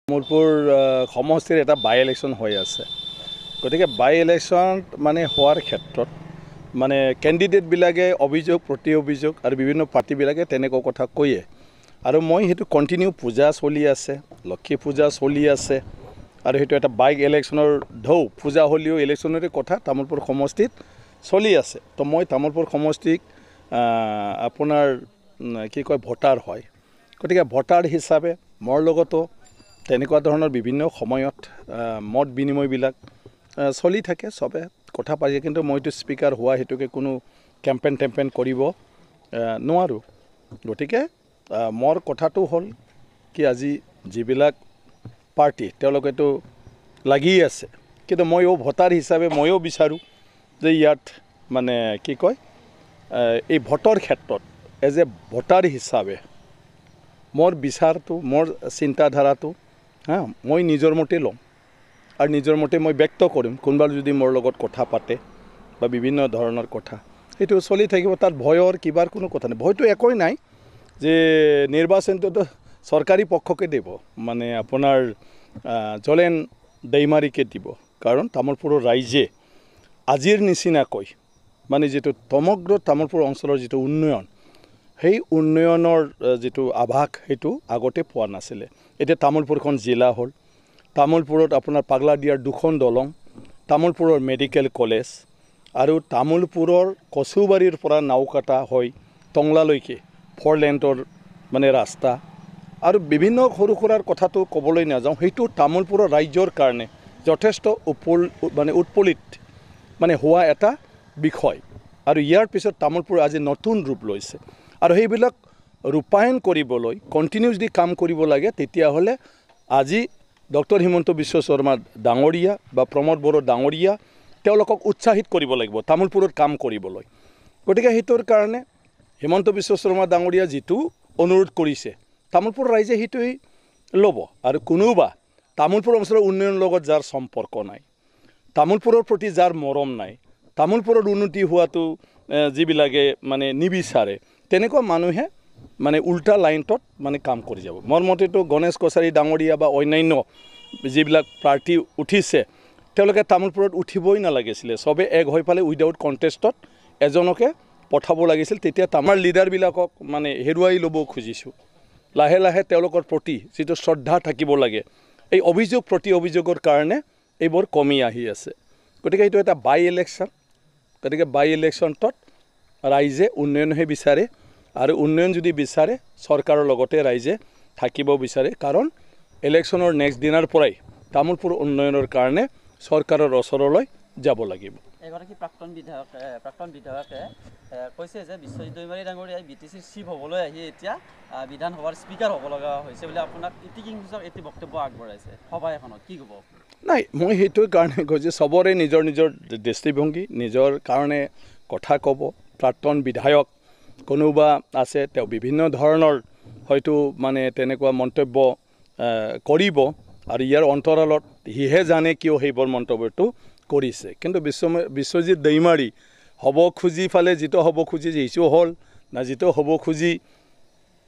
তামোলপুৰ সমষ্টিৰ এটা বাই ইলেকশ্যন হৈ আছে গতিকে বাই ইলেকশ্যন মানে হোৱাৰ ক্ষেত্ৰত মানে ক্যান্ডিডেটবিলাকে অভিযোগ প্ৰতি অভিযোগ আৰু বিভিন্ন পাৰ্টিবিলাকে তেনেকুৱা কথা কয়ে আৰু মই হেতু কন্টিনিউ পূজা চলি আছে লক্ষী পূজা চলি আছে আৰু হেতু এটা বাই ইলেকশ্যনৰ ঢৌ পূজা হলিও ইলেকশ্যনৰ কথা তামোলপুৰ সমষ্টিত চলি আছে তো মই তামোলপুৰ সমষ্টিক আপোনাৰ কি কয় ভোটাৰ হয় গতিকে ভোটাৰ হিচাপে মোৰ লগতো তেনেকুৱা ধৰণৰ বিভিন্ন সময়ত মত বিনিময়বিলাক চলি থাকে সবে কথা পাৰি কিন্তু মইতো স্পিকাৰ হোৱা হেতুকে কোনো কেম্পেইন কৰিব নোৱাৰো গতিকে মোৰ কথাটো হ'ল কি আজি যিবিলাক পাৰ্টি তেওঁলোকেতো লাগি আছে কিন্তু মইও ভোটাৰ হিচাপে মইও বিচাৰো যে ইয়াত মানে কি কয় এই ভোটৰ ক্ষেত্ৰত এজ এ ভোটাৰ হিচাপে মোৰ বিচাৰটো মোৰ চিন্তাধাৰাটো মই নিজৰ মতে লম আৰু নিজৰ মতে মই ব্যক্ত কৰিম কোনবা যদি মোৰ লগত কথা পাতে বা বিভিন্ন ধৰণৰ কথা এটো চলি থাকিব তাত ভয়ৰ কিবাৰ কোনো কথা নাই ভয়টো একোই নাই যে নিৰ্বাচনটো সৰকাৰি পক্ষকে দিব মানে আপোনাৰ জলেন দেইমাৰিকে দিব কাৰণ তামোলপুৰৰ ৰাইজে আজিৰ নিচিনা কই মানে যেটো সমগ্ৰ তামোলপুৰ অঞ্চলৰ যেটো উন্নয়ন সেই উন্নয়নৰ যেটো আভাস হেতু আগতে পোৱা নাছিলে এটা তামোলপুৰখন জিলা হল তামোলপুৰত আপোনাৰ পাগলাদিয়াৰ দুখন দলং তামোলপুৰৰ মেডিকেল কলেজ আৰু তামোলপুৰৰ কচুবাৰীৰ পৰা নাওকাটা হয় টংলালৈকে 4 লেনৰ মানে ৰাস্তা আৰু বিভিন্ন সৰু সৰুৰ কথাটো ক'বলৈ নাযাওঁ হেতু তামোলপুৰৰ ৰাজ্যৰ কাৰণে যথেষ্ট উৎপলিত মানে হোৱা এটা বিষয় আৰু ইয়াৰ পিছত তামোলপুৰ আজি নতুন ৰূপ লৈছে আৰু সেইবিলাক ৰূপায়ণ কৰিবলৈ কন্টিনিউছলি কাম কৰিব লাগে তেতিয়া হলে আজি ডক্টৰ হিমন্ত বিশ্ব শৰ্মা ডাঙৰীয়া বা প্ৰমোদ বড়ো ডাঙৰীয়া তেওঁলোকক উৎসাহিত কৰিব লাগিব তামোলপুৰত কাম কৰিবলৈ গতিকে হেতুৰ কাৰণে হিমন্ত বিশ্ব শৰ্মা ডাঙৰীয়া যেটো অনুৰোধ কৰিছে তামোলপুৰ ৰাইজে হেতুই লব আৰু কোনোবা তামোলপুৰ অঞ্চলৰ উন্নয়নৰ লগত যাৰ সম্পৰ্ক নাই তামোলপুৰৰ প্ৰতি যাৰ মৰম নাই তামোলপুৰৰ উন্নতি হোৱাটো যিবিলাকে মানে নিবিচাৰে তেনেকুৱা মানুহে মানে উল্টা লাইনত মানে কাম কৰি যাব মোৰ মতেতো গণেশ কছাৰী ডাঙৰীয়া বা অন্যান্য যিবিলাক পাৰ্টি উঠিছে তেওঁলোকে তামোলপুৰত উঠিবই নালাগিছিল সবে এক হৈ পালে উইদাউট কন্টেষ্টত এজনকে পঠাব লাগিছিল তেতিয়া তামাৰ লিডাৰবিলাকক মানে হেৰুৱাই ল'ব খুজিছো লাহে লাহে তেওঁলোকৰ প্ৰতি যেটো শ্ৰদ্ধা থাকিব লাগে এই অভিযোগ প্ৰতি অভিযোগৰ কাৰণে এইবোৰ কমি আহি আছে গতিকে এইটো এটা বাই ইলেকশ্যন গতিকে বাই ইলেকশ্যনত ৰাইজে উন্নয়নহে বিচাৰে আৰু উন্নয়ন যদি বিচাৰে সৰকাৰৰ লগতে ৰাইজে থাকিব বিচাৰে কাৰণ ইলেকশ্যনৰ নেক্সট দিনৰ পৰাই তামোলপুৰ উন্নয়নৰ কাৰণে সৰকাৰৰ ওচৰলৈ যাব লাগিব এগৰাকী প্ৰাক্তন বিধায়কে কৈছে যে বিশ্বজিৎ দৈমাৰী ডাঙৰীয়াই বিটিচিৰ চিফ হ'বলৈ আহি এতিয়া বিধানসভাৰ স্পিকাৰ হ'ব লগা হৈছে বুলি আপোনাক ইতিকিংছক এটি বক্তব্য আগবঢ়াইছে সভা এখনত কি ক'ব নাই মই হেতুৰ কাৰণে কৈছে সবৰে নিজৰ নিজৰ দৃষ্টিভংগী নিজৰ কাৰণে কথা ক'ব প্ৰাক্তন বিধায়ক কোনোবা আছে তেওঁ বিভিন্ন ধৰণৰ হয়তো মানে তেনেকুৱা মন্তব্য কৰিব আৰু ইয়াৰ অন্তৰালত হিহে জানে কিয় সেইবোৰ মন্তব্যটো কৰিছে কিন্তু বিশ্বজিৎ দৈমাৰী হ'ব খুজি ফালে যেটো হ'ব খুজি যেইছো হল না যেটো হ'ব খুজি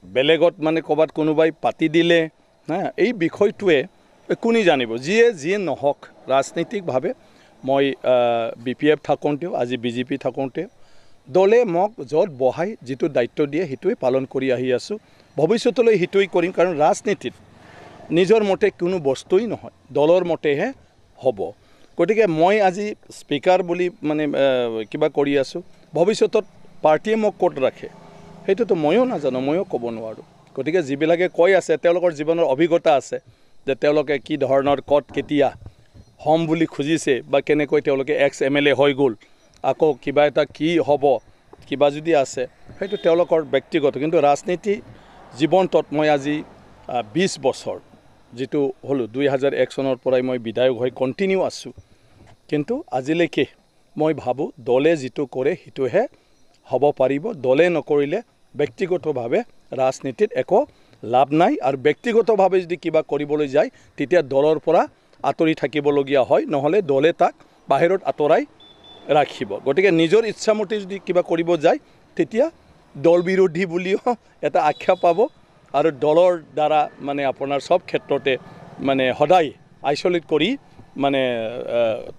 বেলেগত মানে ক'বাত কোনোবাই পাতি দিলে এই বিষয়টোৱে কোনি জানিব যিয়ে নহওক ৰাজনৈতিকভাৱে মই বিপিএফ থাকোঁতেও আজি বিজেপি থাকোঁতে দলে মোক য'ত বহাই যেটো দায়িত্ব দিয়ে হেতুই পালন কৰি আহি আছো ভৱিষ্যতলৈ হেতুই কৰিম কাৰণ ৰাজনীতিত নিজৰ মতে কোনো বস্তুই নহয় দলৰ মতেহে হ'ব গতিকে মই আজি স্পিকাৰ বুলি মানে কিবা কৰি আছো ভৱিষ্যতত পাৰ্টিয়ে মোক ক'ত ৰাখে হেতুটো ময়ো নাজানো ময়ো ক'ব নোৱাৰো গতিকে যিবিলাকে কৈ আছে তেওঁলোকৰ জীৱনৰ অভিজ্ঞতা আছে যে তেওঁলোকে কি ধৰণৰ ক'ত কেতিয়া হম বুলি খুজিছে বা কেনেকৈ তেওঁলোকে এক্স এমএলএ হৈ গ'ল আকৌ কিবা এটা কি হ'ব কিবা যদি আছে হেতু তেওঁলোকৰ ব্যক্তিগত কিন্তু ৰাজনীতি জীৱনটোত মই আজি 20 বছৰ যেটো হলো 2001 চনৰ পৰাই মই বিধায়ক হৈ কন্টিনিউ আছো কিন্তু আজিলৈকে মই ভাবো দলে যেটো কৰে হেতুহে হ'ব পাৰিব দলে নকৰিলে ব্যক্তিগতভাৱে ৰাজনীতিত একো লাভ নাই আৰু ব্যক্তিগতভাৱে যদি কিবা কৰিবলৈ যায় তেতিয়া দলৰ পৰা আতৰি থাকিবলগীয়া হয় নহলে দলে তাক বাহিৰত আতৰাই ৰাখিব গতিকে নিজৰ ইচ্ছামতে যদি কিবা কৰিব যায় তেতিয়া দল বিৰোধী বুলিও এটা আখ্যা পাব আৰু দলৰ দ্বাৰা মানে আপোনাৰ সব ক্ষেত্ৰতে মানে সদায় আইচলেট কৰি মানে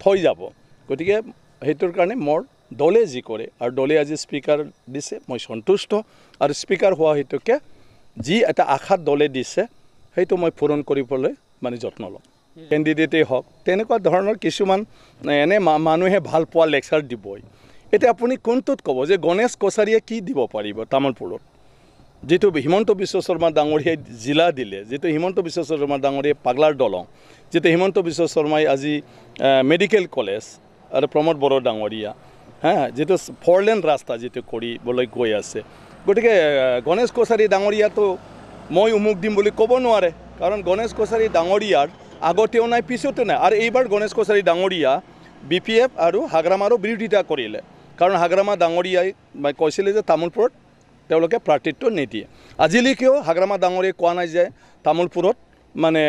থৈ যাব গতিকে সেইটোৰ কাৰণে মোৰ দলে যি কৰে আৰু দলে আজি স্পিকাৰ দিছে মই সন্তুষ্ট আৰু স্পিকাৰ হোৱা হেতুকে যি এটা আশা দলে দিছে সেইটো মই পূৰণ কৰিবলৈ মানে যত্ন ল'ম কেণ্ডিডেটেই হওক তেনেকুৱা ধৰণৰ কিছুমান এনে মানুহে ভাল পোৱা লেকচাৰ দিবই এতিয়া আপুনি কোনটোত ক'ব যে গণেশ কছাৰীয়ে কি দিব পাৰিব তামোলপুৰত যেটো হিমন্ত বিশ্ব শৰ্মা ডাঙৰীয়াই জিলা দিলে যেটো হিমন্ত বিশ্ব শৰ্মা ডাঙৰীয়াই পাগলাৰ দলং যেটো হিমন্ত বিশ্ব শৰ্মাই আজি মেডিকেল কলেজ আৰু প্ৰমোদ বড়ো ডাঙৰীয়া যেটো ফৰলেন ৰাস্তা যেটো কৰিবলৈ গৈ আছে গতিকে গণেশ কছাৰী ডাঙৰীয়াটো মই উমুক দিম বুলি ক'ব নোৱাৰে কাৰণ গণেশ কছাৰী ডাঙৰীয়াৰ আগতেও নাই পিছতো নাই আৰু এইবাৰ গণেশ কছাৰী ডাঙৰীয়া BPF আৰু হাগ্ৰামাৰো বিৰোধিতা কৰিলে কাৰণ হাগ্ৰামা ডাঙৰীয়াই কৈছিলে যে তামোলপুৰত তেওঁলোকে প্ৰাৰ্থিত্ব নিদিয়ে আজিলৈকেও হাগ্ৰামা ডাঙৰীয়াই কোৱা নাই যে তামোলপুৰত মানে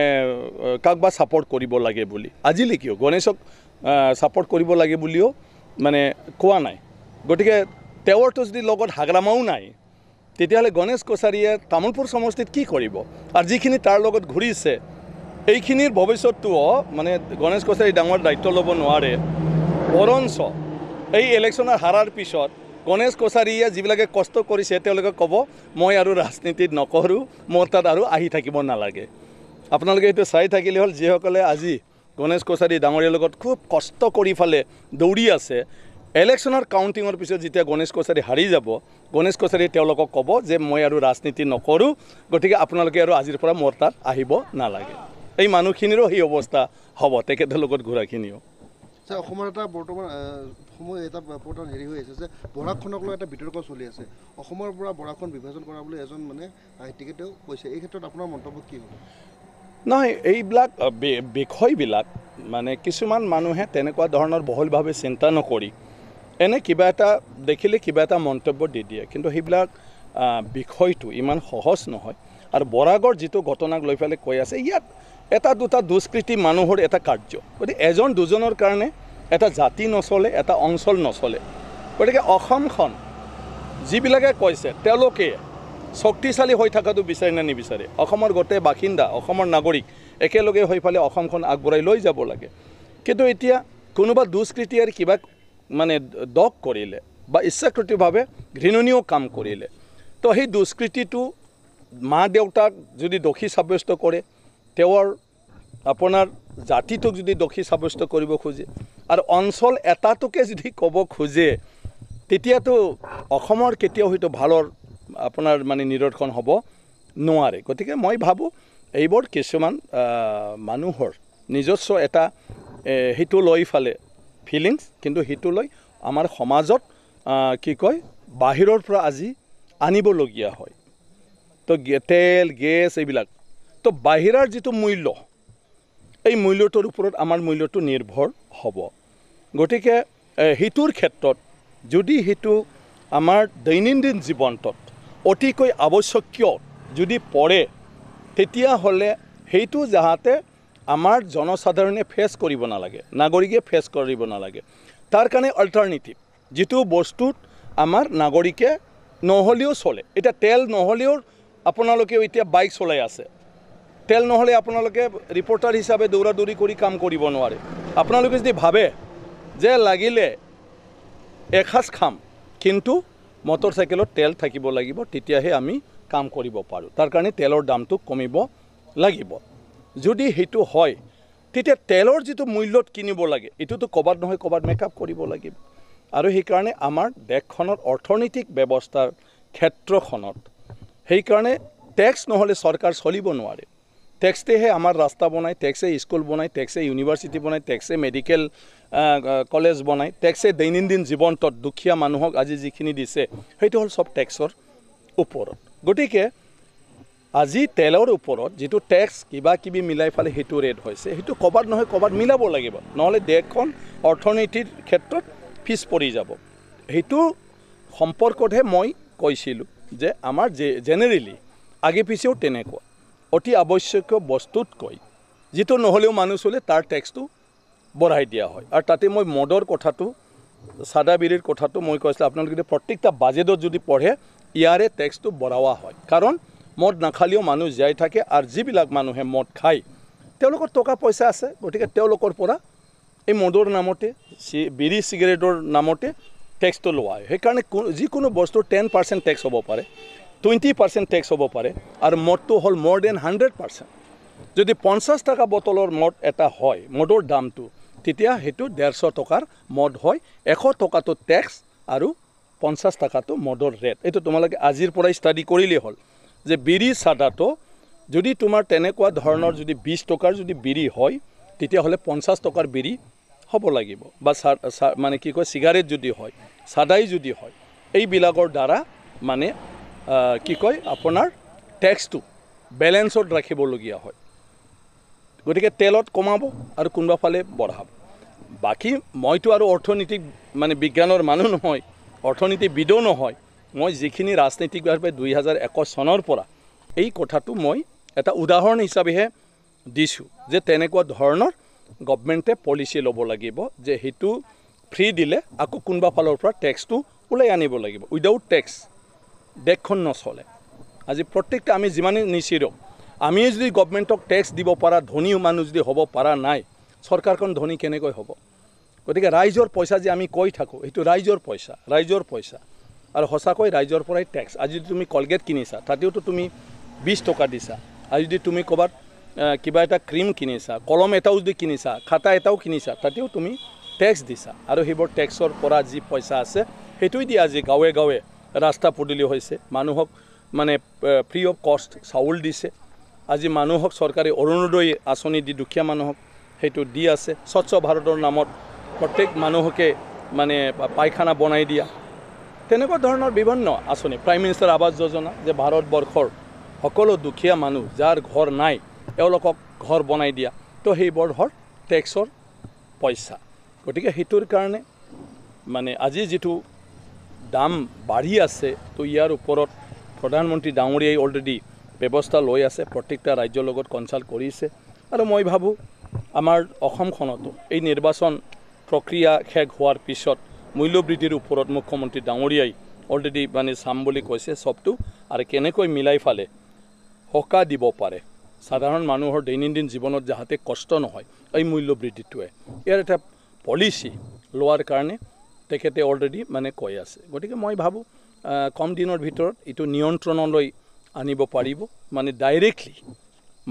কাকবা ছাপৰ্ট কৰিব লাগে বুলি আজিলৈকেও গণেশক ছাপৰ্ট কৰিব লাগে বুলিও মানে কোৱা নাই গতিকে তেওঁৰতো যদি লগত হাগ্ৰামাও নাই তেতিয়াহ'লে গণেশ কছাৰীয়ে তামোলপুৰ সমষ্টিত কি কৰিব আৰু যিখিনি তাৰ লগত ঘূৰিছে এইখিনিৰ ভৱিষ্যতটোও মানে গণেশ কছাৰী ডাঙৰ দায়িত্ব ল'ব নোৱাৰে বৰঞ্চ এই ইলেকশ্যনৰ হাৰাৰ পিছত গণেশ কছাৰীয়ে যিবিলাকে কষ্ট কৰিছে তেওঁলোকে ক'ব মই আৰু ৰাজনীতিত নকৰোঁ মোৰ তাত আৰু আহি থাকিব নালাগে আপোনালোকে এইটো চাই থাকিলে হ'ল যিসকলে আজি গণেশ কছাৰী ডাঙৰীয়াৰ লগত খুব কষ্ট কৰি ফালে দৌৰি আছে ইলেকশ্যনৰ কাউণ্টিঙৰ পিছত যেতিয়া গণেশ কছাৰী হাৰি যাব গণেশ কছাৰী তেওঁলোকক ক'ব যে মই আৰু ৰাজনীতি নকৰোঁ গতিকে আপোনালোকে আৰু আজিৰ পৰা মোৰ তাত আহিব নালাগে এই মানুহখিনিৰো সেই অৱস্থা হ'ব তেখেতৰ লগত ঘূৰাখিনিও স্যাৰ অসমৰ এটা বৰ্তমান সময় এটা প্ৰধান হেৰি হৈ আছে যে বৰাকখনক লৈ এটা বিতৰ্ক চলি আছে অসমৰ পৰা বৰাকখন বিভাজন কৰা বুলি এজন মানে সাহিত্যিকেও কৈছে এই ক্ষেত্ৰত আপোনাৰ মন্তব্য কি হ'ব নহয় এইবিলাক বিষয়বিলাক মানে কিছুমান মানুহে তেনেকুৱা ধৰণৰ বহুলভাৱে চিন্তা নকৰি এনে কিবা এটা দেখিলে কিবা এটা মন্তব্য দি দিয়ে কিন্তু সেইবিলাক বিষয়টো ইমান সহজ নহয় আৰু বৰাগৰ যিটো ঘটনাক লৈ পেলাই কৈ আছে ইয়াত এটা দুটা দুষ্কৃতি মানুহৰ এটা কাৰ্য গতিকে এজন দুজনৰ কাৰণে এটা জাতি নচলে এটা অঞ্চল নচলে গতিকে অসমখন যিবিলাকে কৈছে তেওঁলোকে শক্তিশালী হৈ থকাটো বিচাৰে নে নিবিচাৰে অসমৰ গোটেই বাসিন্দা অসমৰ নাগৰিক একেলগে হৈ পেলাই অসমখন আগবঢ়াই লৈ যাব লাগে কিন্তু এতিয়া কোনোবা দুষ্কৃতি আৰু কিবা মানে দগ কৰিলে বা ইচ্ছাকৃতভাৱে ঘৃণনীয় কাম কৰিলে তো সেই দুষ্কৃতিটো মা দেউতাক যদি দোষী সাব্যস্ত কৰে তেওঁৰ আপোনাৰ জাতিটোক যদি দোষী সাব্যস্ত কৰিব খোজে আৰু অঞ্চল এটাটোকে যদি ক'ব খোজে তেতিয়াতো অসমৰ কেতিয়াও হয়তো ভালৰ আপোনাৰ মানে নিদৰ্শন হ'ব নোৱাৰে গতিকে মই ভাবোঁ এইবোৰ কিছুমান মানুহৰ নিজস্ব এটা সেইটো লৈ ফালে ফিলিংছ কিন্তু সেইটো লৈ আমাৰ সমাজত কি কয় বাহিৰৰ পৰা আজি আনিবলগীয়া হয় তো তেল গেছ এইবিলাক তো বাহিৰৰ যিটো মূল্য এই মূল্যটোৰ ওপৰত আমাৰ মূল্যটো নিৰ্ভৰ হ'ব গতিকে সেইটোৰ ক্ষেত্ৰত যদি সেইটো আমাৰ দৈনন্দিন জীৱনটোত অতিকৈ আৱশ্যকীয় যদি পৰে তেতিয়াহ'লে সেইটো যাহাতে আমাৰ জনসাধাৰণে ফেচ কৰিব নালাগে নাগৰিকে ফেচ কৰিব নালাগে তাৰ কাৰণে অল্টাৰনেটিভ যিটো বস্তুত আমাৰ নাগৰিকে নহ'লেও চলে এতিয়া তেল নহ'লেও আপোনালোকে এতিয়া বাইক চলাই আছে তেল নহ'লে আপোনালোকে ৰিপৰ্টাৰ হিচাপে দৌৰা দৌৰি কৰি কাম কৰিব নোৱাৰে আপোনালোকে যদি ভাবে যে লাগিলে এসাঁজ খাম কিন্তু মটৰচাইকেলত তেল থাকিব লাগিব তেতিয়াহে আমি কাম কৰিব পাৰোঁ তাৰ কাৰণে তেলৰ দামটো কমিব লাগিব যদি সেইটো হয় তেতিয়া তেলৰ যিটো মূল্যত কিনিব লাগে এইটোতো ক'বাত নহয় ক'বাত মেকআপ কৰিব লাগিব আৰু সেইকাৰণে আমাৰ দেশখনৰ অৰ্থনৈতিক ব্যৱস্থাৰ ক্ষেত্ৰখনত সেইকাৰণে টেক্স নহ'লে চৰকাৰ চলিব নোৱাৰে টেক্সেহে আমাৰ ৰাস্তা বনায় টেক্সে স্কুল বনায় টেক্সে ইউনিভাৰ্চিটি বনায় টেক্সে মেডিকেল কলেজ বনায় টেক্সে দৈনন্দিন জীৱনটোত দুখীয়া মানুহক আজি যিখিনি দিছে সেইটো হ'ল চব টেক্সৰ ওপৰত গতিকে আজি তেলৰ ওপৰত যিটো টেক্স কিবা কিবি মিলাই ফালে সেইটো ৰেট হৈছে সেইটো ক'বাত নহয় ক'বাত মিলাব লাগিব নহ'লে দেশখন অৰ্থনীতিৰ ক্ষেত্ৰত পিছ পৰি যাব সেইটো সম্পৰ্কতহে মই কৈছিলোঁ যে আমাৰ জেনেৰেলি আগে পিছেও তেনেকুৱা অতি আৱশ্যকীয় বস্তুতকৈ যিটো নহ'লেও মানুহ চলে তাৰ টেক্সটো বঢ়াই দিয়া হয় আৰু তাতে মই মদৰ কথাটো চাদা বিড়িৰ কথাটো মই কৈছিলোঁ আপোনালোকে যদি প্ৰত্যেকটা বাজেটত যদি পঢ়ে ইয়াৰে টেক্সটো বঢ়াৱা হয় কাৰণ মদ নাখালেও মানুহ জীয়াই থাকে আৰু যিবিলাক মানুহে মদ খায় তেওঁলোকৰ টকা পইচা আছে গতিকে তেওঁলোকৰ পৰা এই মদৰ নামতে বিড়ি চিগাৰেটৰ নামতে টেক্সটো লোৱা হয় সেইকাৰণে যিকোনো বস্তুৰ 10% টেক্স হ'ব পাৰে 20% টেক্স হ'ব পাৰে আৰু মদটো হ'ল more than 100%। যদি 50 টকা বটলৰ মদ এটা হয় মদৰ দামটো তেতিয়া সেইটো 150 টকাৰ মদ হয় 100 টকাটো টেক্স আৰু 50 টকাটো মদৰ ৰেট এইটো তোমালোকে আজিৰ পৰাই ষ্টাডি কৰিলেই হ'ল যে বিড়ি চাদাটো যদি তোমাৰ তেনেকুৱা ধৰণৰ যদি 20 টকাৰ যদি বিড়ি হয় তেতিয়াহ'লে 50 টকাৰ বিড়ি হ'ব লাগিব বা মানে কি কয় চিগাৰেট যদি হয় সাদাই যদি হয় এইবিলাকৰ দ্বাৰা মানে কি কয় আপোনাৰ টেক্সটো বেলেন্সত ৰাখিবলগীয়া হয় গতিকে তেলত কমাব আৰু কোনোবা ফালে বঢ়াব বাকি মইতো আৰু অৰ্থনৈতিক মানে বিজ্ঞানৰ মানুহ নহয় অৰ্থনীতিবিদো নহয় মই যিখিনি ৰাজনৈতিকভাৱে 2021 চনৰ পৰা এই কথাটো মই এটা উদাহৰণ হিচাপেহে দিছোঁ যে তেনেকুৱা ধৰণৰ গভৰ্ণমেণ্টে পলিচি ল'ব লাগিব যে সেইটো ফ্ৰী দিলে আকৌ কোনোবা ফালৰ পৰা টেক্সটো ওলাই আনিব লাগিব উইদাউট টেক্স দেশখন নচলে আজি প্ৰত্যেকটা আমি যিমানেই নিচিৰ আমি যদি গভৰ্ণমেণ্টক টেক্স দিব পৰা ধনী মানুহ যদি হ'ব পৰা নাই চৰকাৰখন ধনী কেনেকৈ হ'ব গতিকে ৰাইজৰ পইচা যে আমি কৈ থাকোঁ সেইটো ৰাইজৰ পইচা আৰু সঁচাকৈ ৰাইজৰ পৰাই টেক্স আজি যদি তুমি কলগেট কিনিছা তাতেওতো তুমি 20 টকা দিছা আৰু যদি তুমি ক'ৰবাত কিবা এটা ক্ৰীম কিনিছা কলম এটাও যদি কিনিছা খাতা এটাও কিনিছা তাতেও তুমি টেক্স দিছা আৰু সেইবোৰ টেক্সৰ পৰা যি পইচা আছে সেইটোই দি আজি গাঁৱে গাঁৱে ৰাস্তা পদূলি হৈছে মানুহক মানে ফ্ৰী অফ কষ্ট চাউল দিছে আজি মানুহক চৰকাৰে অৰুণোদয় আঁচনি দি দুখীয়া মানুহক সেইটো দি আছে স্বচ্ছ ভাৰতৰ নামত প্ৰত্যেক মানুহকে মানে পায়খানা বনাই দিয়া তেনেকুৱা ধৰণৰ বিভিন্ন আঁচনি প্ৰাইম মিনিষ্টাৰ আৱাস যোজনা যে ভাৰতবৰ্ষৰ সকলো দুখীয়া মানুহ যাৰ ঘৰ নাই এওঁলোকক ঘৰ বনাই দিয়া তো সেইবোৰ হ'ল টেক্সৰ পইচা গতিকে সেইটোৰ কাৰণে মানে আজি যিটো দাম বাঢ়ি আছে তো ইয়াৰ ওপৰত প্ৰধানমন্ত্ৰী ডাঙৰীয়াই অলৰেডি ব্যৱস্থা লৈ আছে প্ৰত্যেকটা ৰাজ্যৰ লগত কনচাল্ট কৰিছে আৰু মই ভাবোঁ আমাৰ অসমখনতো এই নিৰ্বাচন প্ৰক্ৰিয়া শেষ হোৱাৰ পিছত মূল্যবৃদ্ধিৰ ওপৰত মুখ্যমন্ত্ৰী ডাঙৰীয়াই অলৰেডি মানে চাম বুলি কৈছে সবটো আৰু কেনেকৈ মিলাই ফালে সকাহ দিব পাৰে সাধাৰণ মানুহৰ দৈনন্দিন জীৱনত যাতে কষ্ট নহয় এই মূল্যবৃদ্ধিটোৱে ইয়াৰ এটা পলিচি লোৱাৰ কাৰণে তেখেতে অলৰেডি মানে কৈ আছে গতিকে মই ভাবোঁ কম দিনৰ ভিতৰত এইটো নিয়ন্ত্ৰণলৈ আনিব পাৰিব মানে ডাইৰেক্টলি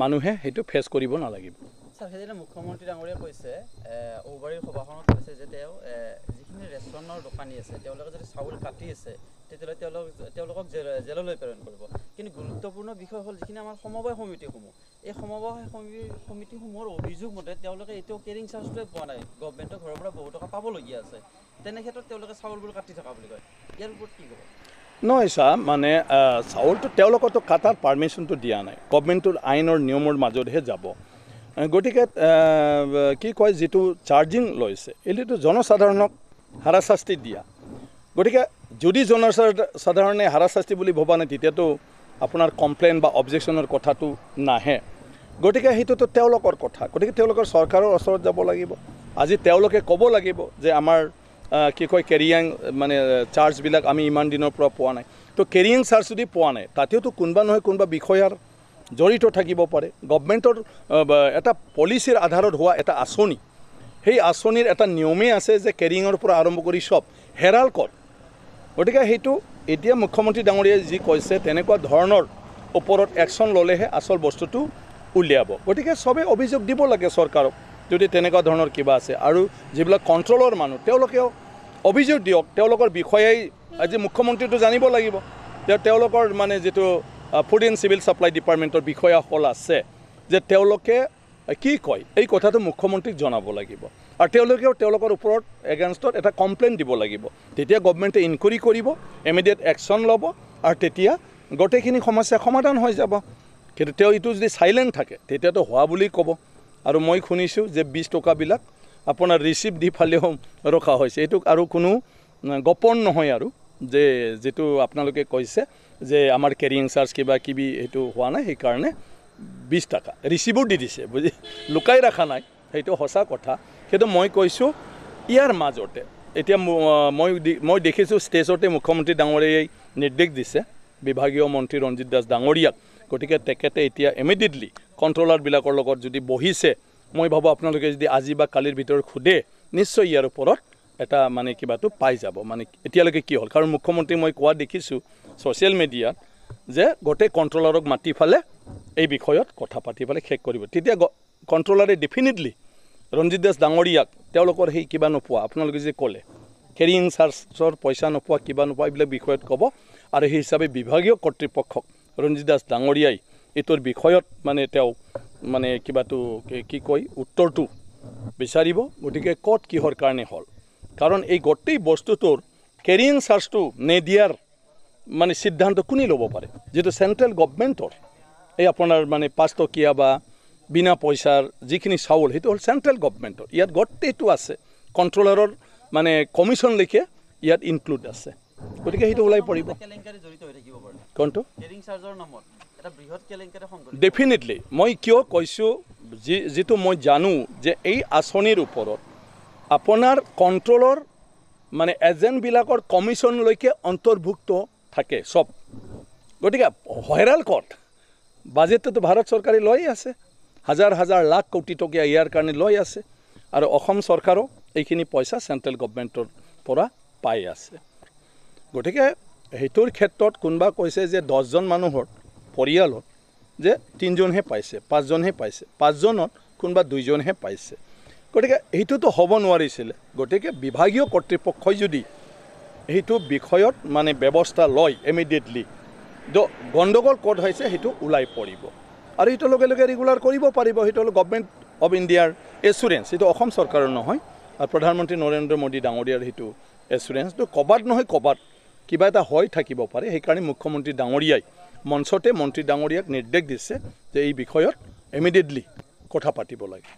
মানুহে সেইটো ফেচ কৰিব নালাগিব স্যাৰ সেইদিনা মুখ্যমন্ত্ৰী ডাঙৰীয়াই কৈছে ঔবাৰীৰ সভাখনত কৈছে যে তেওঁ যিখিনি ৰেচনৰ দোকানী আছে তেওঁলোকে যদি চাউল কাটি আছে তেতিয়াহ'লে তেওঁলোকক জেললৈ প্ৰেৰণ কৰিব কিন্তু গুৰুত্বপূৰ্ণ বিষয় হ'ল যিখিনি আমাৰ সমবায় সমিতিসমূহ এই সমবায় সমিতিসমূহৰ অভিযোগ মতে তেওঁলোকে এতিয়াও কেৰিং চাৰ্জটোৱে পোৱা নাই গভৰ্ণমেণ্টৰ ঘৰৰ পৰা বহু টকা পাবলগীয়া আছে তেনে ক্ষেত্ৰত তেওঁলোকে চাউলবোৰ কাটি থকা বুলি কয় ইয়াৰ ওপৰত কি ক'ব নহয় ছাৰ মানে চাউলটো তেওঁলোকতো কাটাৰ পাৰ্মিশ্যনটো দিয়া নাই গভৰ্ণমেণ্টৰ আইনৰ নিয়মৰ মাজতহে যাব গতিকে কি কয় যিটো চাৰ্জিং লৈছে এইটো জনসাধাৰণক হাৰাশাস্তি দিয়া গতিকে যদি জনসাধাৰণে হাৰাশাস্তি বুলি ভবা নাই তেতিয়াতো আপোনাৰ কমপ্লেইন বা অবজেকশ্যনৰ কথাটো নাহে গতিকে সেইটোতো তেওঁলোকৰ কথা গতিকে তেওঁলোকৰ চৰকাৰৰ ওচৰত যাব লাগিব আজি তেওঁলোকে ক'ব লাগিব যে আমাৰ কি কয় কেৰিয়াং মানে চাৰ্জবিলাক আমি ইমান দিনৰ পৰা পোৱা নাই তো কেৰিয়াং চাৰ্জ যদি পোৱা নাই তাতেওতো কোনোবা নহয় কোনোবা বিষয়াৰ জড়িত থাকিব পাৰে গভৰ্ণমেণ্টৰ এটা পলিচিৰ আধাৰত হোৱা এটা আঁচনি সেই আঁচনিৰ এটা নিয়মেই আছে যে কেৰিয়াঙৰ পৰা আৰম্ভ কৰি সব হেৰাল কৰ গতিকে সেইটো এতিয়া মুখ্যমন্ত্ৰী ডাঙৰীয়াই যি কৈছে তেনেকুৱা ধৰণৰ ওপৰত একশ্যন ল'লেহে আচল বস্তুটো উলিয়াব গতিকে সবে অভিযোগ দিব লাগে চৰকাৰক যদি তেনেকুৱা ধৰণৰ কিবা আছে আৰু যিবিলাক কণ্ট্ৰলৰ মানুহ তেওঁলোকেও অভিযোগ দিয়ক তেওঁলোকৰ বিষয়াই আজি মুখ্যমন্ত্ৰীটো জানিব লাগিব যে তেওঁলোকৰ মানে যিটো ফুড এণ্ড চিভিল ছাপ্লাই ডিপাৰ্টমেণ্টৰ বিষয়াসকল আছে যে তেওঁলোকে কি কয় এই কথাটো মুখ্যমন্ত্ৰীক জনাব লাগিব আৰু তেওঁলোকেও তেওঁলোকৰ ওপৰত এগেইনষ্টত এটা কমপ্লেইন দিব লাগিব তেতিয়া গভৰ্ণমেণ্টে ইনকুৱাৰী কৰিব ইমিডিয়েট একশ্যন ল'ব আৰু তেতিয়া গোটেইখিনি সমস্যা সমাধান হৈ যাব কিন্তু তেওঁ এইটো যদি চাইলেণ্ট থাকে তেতিয়াতো হোৱা বুলি ক'ব আৰু মই শুনিছোঁ যে 20 টকাবিলাক আপোনাৰ ৰিচিপ্ট দি ফালেও ৰখা হৈছে এইটো আৰু কোনো গোপন নহয় আৰু যে যেটো আপোনালোকে কৈছে যে আমাৰ কেৰিং চাৰ্জ কিবা কিবি এইটো হোৱা নাই সেইকাৰণে 20 টাকা ৰিচিপ্টও দি দিছে বুজি লুকাই ৰাখা নাই সেইটো সঁচা কথা কিন্তু মই কৈছোঁ ইয়াৰ মাজতে এতিয়া মই দেখিছোঁ ষ্টেজতে মুখ্যমন্ত্ৰী ডাঙৰীয়াই নিৰ্দেশ দিছে বিভাগীয় মন্ত্ৰী ৰঞ্জিত দাস ডাঙৰীয়াক গতিকে তেখেতে এতিয়া ইমিডিয়েটলি কণ্ট্ৰলাৰবিলাকৰ লগত যদি বহিছে মই ভাবোঁ আপোনালোকে যদি আজি বা কালিৰ ভিতৰত সোধে নিশ্চয় ইয়াৰ ওপৰত এটা মানে কিবাটো পাই যাব মানে এতিয়ালৈকে কি হ'ল কাৰণ মুখ্যমন্ত্ৰী মই কোৱা দেখিছোঁ ছ'চিয়েল মিডিয়াত যে গোটেই কণ্ট্ৰলাৰক মাতি ফালে এই বিষয়ত কথা পাতি পেলাই শেষ কৰিব তেতিয়া কণ্ট্ৰলাৰে ডেফিনেটলি ৰঞ্জিত দাস ডাঙৰীয়াক তেওঁলোকৰ সেই কিবা নোপোৱা আপোনালোকে যে ক'লে কেৰিং চাৰ্জৰ পইচা নোপোৱা কিবা নোপোৱা এইবিলাক বিষয়ত ক'ব আৰু সেই হিচাপে বিভাগীয় কৰ্তৃপক্ষক ৰঞ্জিত দাস ডাঙৰীয়াই এইটোৰ বিষয়ত মানে তেওঁ মানে কিবাটো কি কয় উত্তৰটো বিচাৰিব গতিকে ক'ত কিহৰ কাৰণে হ'ল কাৰণ এই গোটেই বস্তুটোৰ কেৰিং চাৰ্জটো নিদিয়াৰ মানে সিদ্ধান্ত কোনে ল'ব পাৰে যেটো সেন্ট্ৰেল গভৰ্নমেন্টৰ এই আপোনাৰ মানে 5 টকীয়া বা বিনা পইচাৰ যিখিনি চাউল হেতু হ'ল সেন্ট্ৰেল গভৰ্নমেন্টৰ ইয়াত গোটেইটো আছে কন্ট্ৰোলাৰৰ মানে কমিশন লিখে ইয়াত ইনক্লুড আছে গতিকে হেতু ওলাই পৰিব কেলেংকাৰী জড়িত হৈ থাকিব পাৰে কোনটো কেৰিং চাৰ্জৰ নামত এটা বৃহৎ কেলেংকাৰী সংঘটিত ডেফিনেটলি মই কিয় কৈছো যেটো মই জানো যে এই আঁচনিৰ ওপৰত আপোনাৰ কন্ট্ৰোলৰ মানে এজেন্টবিলাকৰ কমিশনলৈকে অন্তৰ্ভুক্ত থাকে সব গতিকে হয়ৰাল কট বাজেটটো ভাৰত চৰকাৰে লৈ আছে হাজাৰ হাজাৰ লাখ কোটি টকা ইয়াৰ কাৰণে লৈ আছে আৰু অসম চৰকাৰো এইখিনি পইচা সেন্ট্ৰেল গভৰ্নমেন্টৰ পৰা পাই আছে গতিকে হেতুৰ ক্ষেত্ৰত কোনবা কৈছে যে 10 জন মানুহৰ পৰিয়ালত যে 3 জনহে পাইছে 5 জনহে পাইছে 5 জনত কোনবা 2 জনহে পাইছে গতিকে এইটোতো হ'ব নোৱাৰিছিল গতিকে বিভাগীয় কৰ্তৃপক্ষই যদি এইটো বিষয়ত মানে ব্যৱস্থা লয় ইমিডিয়েটলি গণ্ডগোল ক'ত হৈছে হেতু ওলাই পৰিব আৰু এইটো লগে লগে ৰেগুলাৰ কৰিব পাৰিব হেতু গভৰ্নমেন্ট অফ ইণ্ডিয়াৰ এছুৰেন্স এইটো অসম চৰকাৰৰ নহয় আৰু প্ৰধানমন্ত্ৰী নৰেন্দ্ৰ মোদী ডাঙৰীয়াৰ হেতু এছুৰেন্সটো কবাত নহয় কবাত কিবা এটা হয় থাকিব পাৰে সেইকাৰণে মুখ্যমন্ত্ৰী ডাঙৰীয়াই মঞ্চতে মন্ত্ৰী ডাঙৰীয়াক নিৰ্দেশ দিছে যে এই বিষয়ত ইমিডিয়েটলি কথা পাতিব লাগে